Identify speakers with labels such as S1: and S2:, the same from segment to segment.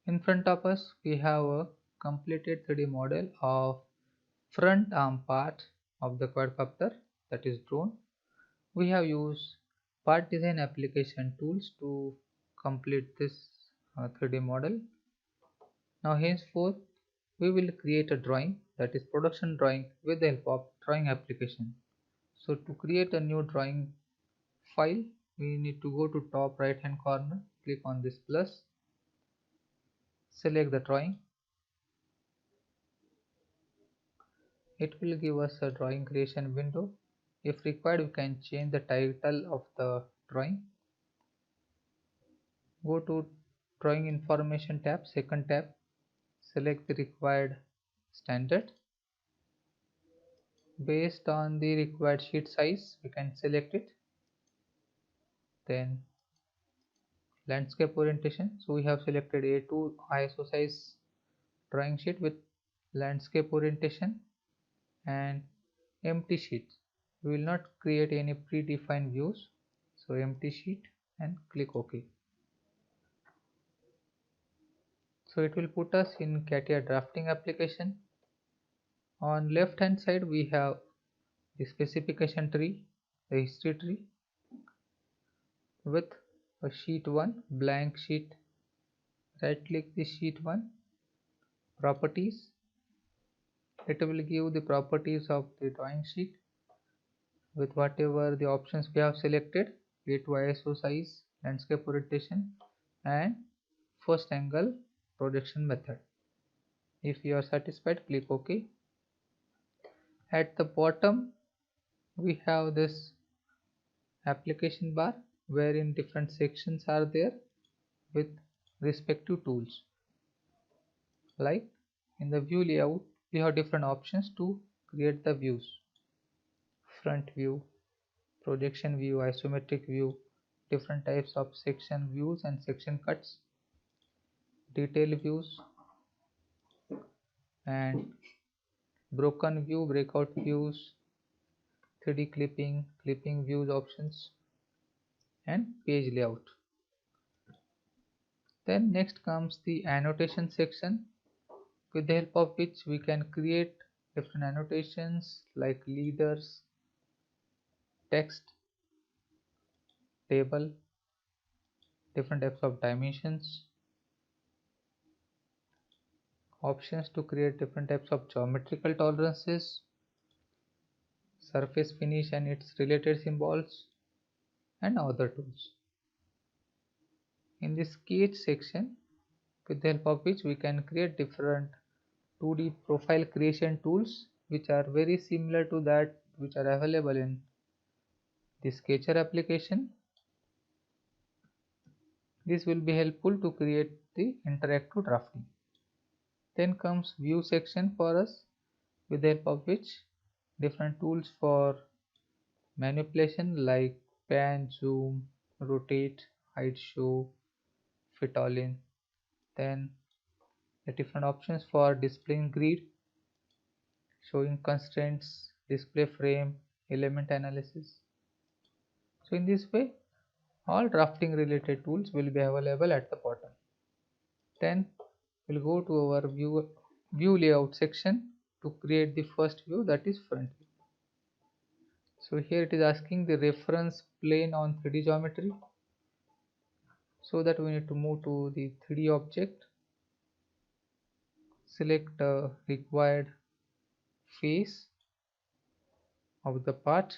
S1: In front of us, we have a completed 3D model of front arm part of the quadcopter, that is drone. We have used part design application tools to complete this 3D model. Now henceforth, we will create a drawing, that is production drawing, with the help of drawing application. So to create a new drawing file, we need to go to top right hand corner, click on this plus, select the drawing. It will give us a drawing creation window. If required, we can change the title of the drawing. Go to drawing information tab, second tab, select the required standard. Based on the required sheet size, we can select it. Then landscape orientation. So we have selected A2 ISO size drawing sheet with landscape orientation and empty sheet. We will not create any predefined views. So empty sheet and click OK. So it will put us in CATIA drafting application. On left hand side we have the specification tree, the history tree with a sheet 1 blank sheet. Right click the sheet 1, properties. It will give the properties of the drawing sheet with whatever the options we have selected: A2 ISO size, landscape orientation and first angle projection method. If you are satisfied, click OK. At the bottom we have this application bar wherein different sections are there with respective tools. Like in the view layout, we have different options to create the views: front view, projection view, isometric view, different types of section views and section cuts, detail views and broken view, breakout views, 3D clipping, clipping views options and page layout. Then next comes the annotation section, with the help of which we can create different annotations like leaders, text, table, different types of dimensions, options to create different types of geometrical tolerances, surface finish and its related symbols, and other tools. In the sketch section, with the help of which we can create different 2D profile creation tools which are very similar to that which are available in the Sketcher application. This will be helpful to create the interactive drafting. Then comes view section for us, with the help of which different tools for manipulation like pan, zoom, rotate, hide, show, fit all in. Then the different options for displaying grid, showing constraints, display frame, element analysis. So in this way, all drafting related tools will be available at the bottom. Then we'll go to our view layout section to create the first view, that is front view. So here it is asking the reference plane on 3D geometry. So that we need to move to the 3D object, select the required face of the part,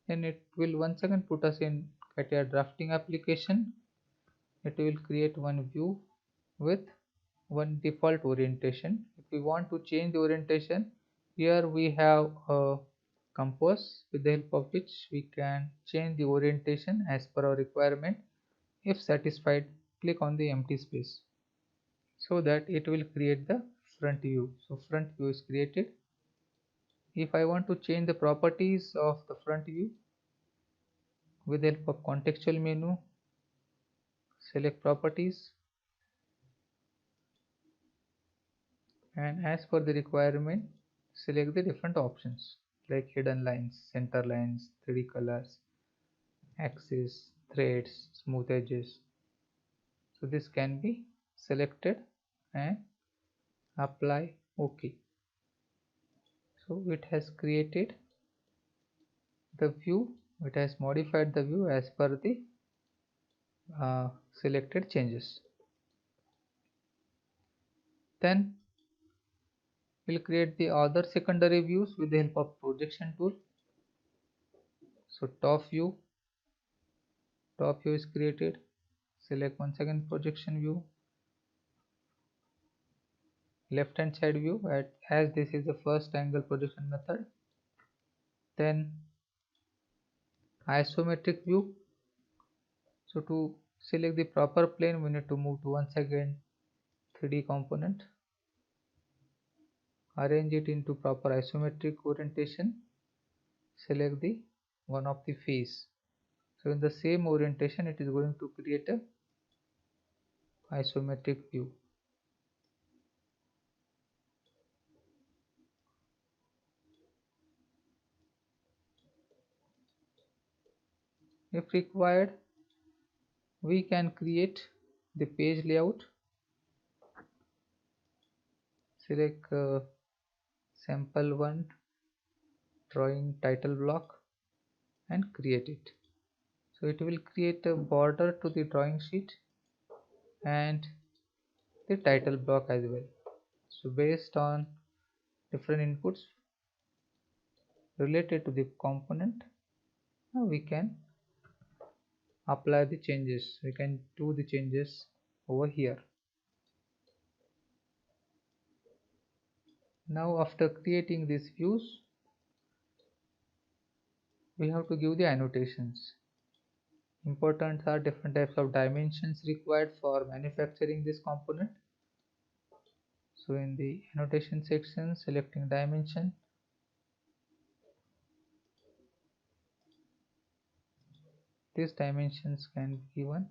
S1: and it will once again put us in CATIA drafting application. It will create one view with one default orientation. If we want to change the orientation, here we have a compass with the help of which we can change the orientation as per our requirement. If satisfied, click on the empty space so that it will create the front view. So front view is created. If I want to change the properties of the front view, with the help of contextual menu, select properties, and as per the requirement, select the different options like hidden lines, center lines, 3D colors, axis, threads, smooth edges. So this can be selected and apply OK. So it has created the view, it has modified the view as per the selected changes. Then we'll create the other secondary views with the help of projection tool. So top view is created. Select once again projection view, left hand side view, as this is the first angle projection method. Then isometric view. So to select the proper plane, we need to move to once again 3D component, arrange it into proper isometric orientation, select the one of the face. So in the same orientation it is going to create a isometric view. If required, we can create the page layout. Select sample 1 drawing title block and create it. So it will create a border to the drawing sheet and the title block as well. So based on different inputs related to the component, we can apply the changes, we can do the changes over here. Now after creating these views, we have to give the annotations. Important are different types of dimensions required for manufacturing this component. So in the annotation section, selecting dimension, these dimensions can be given.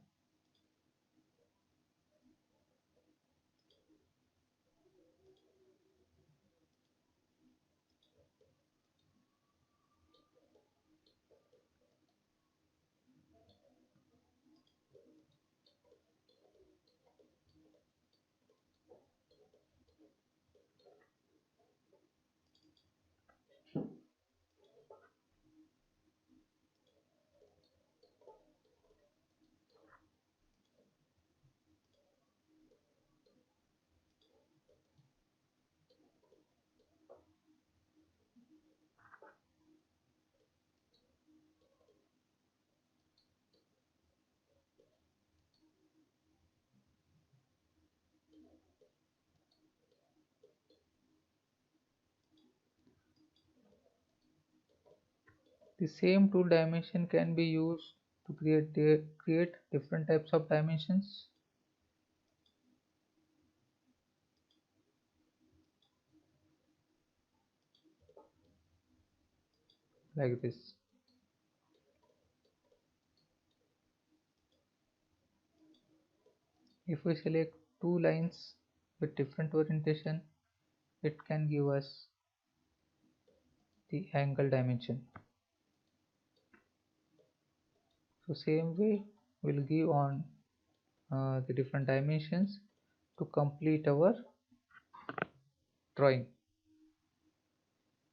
S1: The same tool dimension can be used to create different types of dimensions. Like this. If we select two lines with different orientation, it can give us the angle dimension. So same way we'll give on the different dimensions to complete our drawing.